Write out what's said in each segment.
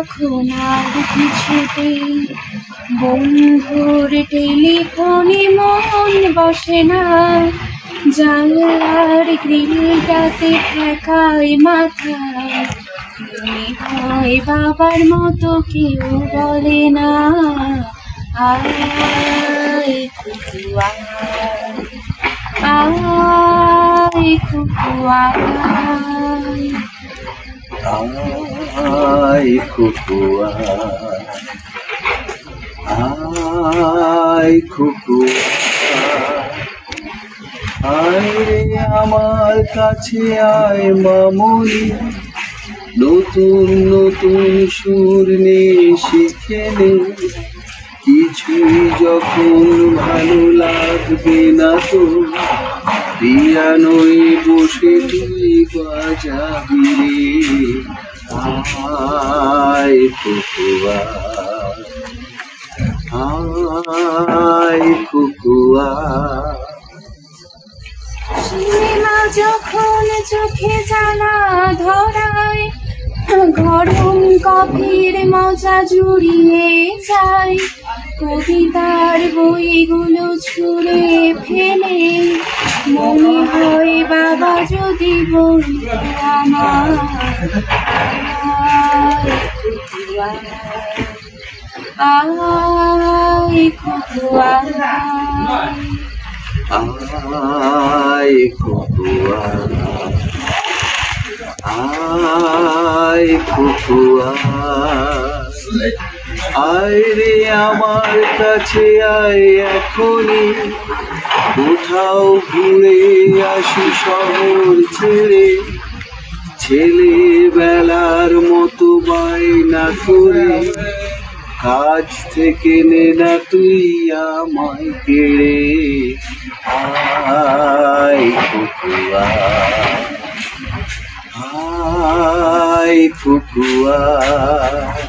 এখন আর কিছুতেই বন্ধুর টেলিফোনে মন বসে না, জানলার গ্রিলটাতে ঠেকায় মাথা, মনে হয় বাবার মতো কেউ বলে না, আয় খুকু আয় খুকু আয়, আয় খুকু আয় খুকু আয় রে আমার কাছে আয় মামনি, নতুন নতুন সুর নে শিখে নে, কিছুই যখন ভালো লাগবে না তো পিয়ানোয় বসে তুই বাজাবি রে, আয় খুকু আয় খুকু আয়। সিনেমা যখন চোখে জ্বালা ধরায়, গরম কফির মজা জুড়িয়ে যায়, কবিতার বইগুলো ছুঁড়ে ফেলে মনে হয় বাবা যদি বলতো আমার, আয় খুকু আয়, আয় খুকু আয় খুকু আয় রে আমার কাছে আয় এখনই, কোথাও ঘুরে আসি শহর ছেড়ে, ছেলেবেলার মতো বায়না করে, কাজ থেকে নে না তুই আমায় কেড়ে, আয় খুকু আয় খুকু আয়।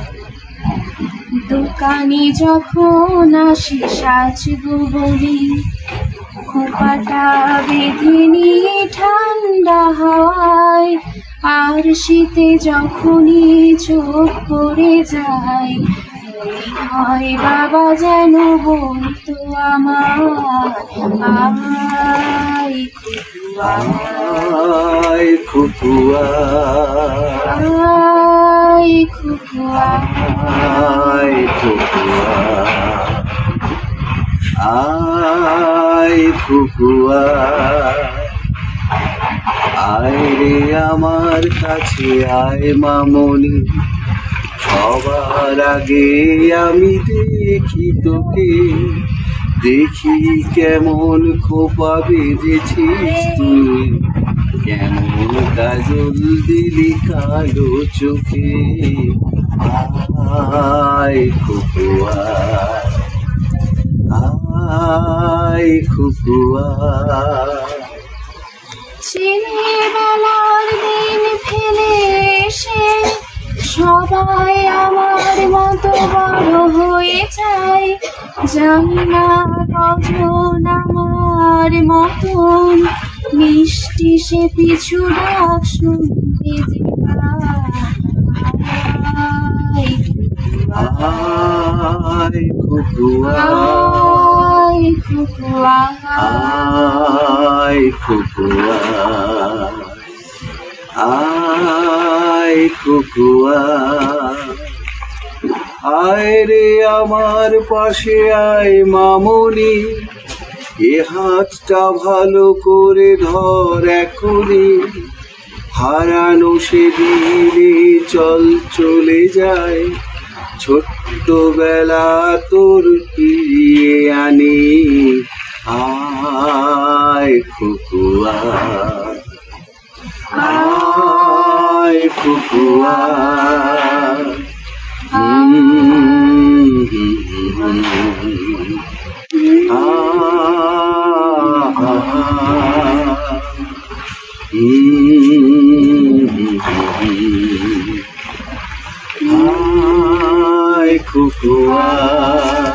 দোকানে যখন আসি সাজবো বলি, খোপাটা বেঁধে নিয়ে ঠান্ডা হাওয়ায়, আর শীতে যখনই চোখ পড়ে যায়, মনে হয় বাবা যেন বলতো আমার, আয় খুকু আয় খুকু আয় খুকু আয় খুকু আয় খুকু আয় রে আমার কাছে আয় মামনি, সবার আগে আমি দেখি তোকে, দেখি কেমন খোপা বেঁধেছিস তুই, কেমন কাজল দিলি কালো চোখে, আয় খুকু আয় খুকু আয়। ছেলেবেলার দিন ফেলে এসে সবাই আমার মতো বড় হয়ে যায়, জানি না কজন আমার মতন মিষ্টি সে পিছু ডাক শুনতে যে আয় খুকু আয় খুকু আয় খুকু আয় খুকু আয় রে আমার পাশে আয় মামনি, এ হাতটা ভালো করে ধর এখনই, হারানো সেদিনে চল চলে যায়, ছোট্টবেলা তোর ফিরিয়ে আনি, আয় খুকু আয় খুকু আয়। আয় খুকু আয়।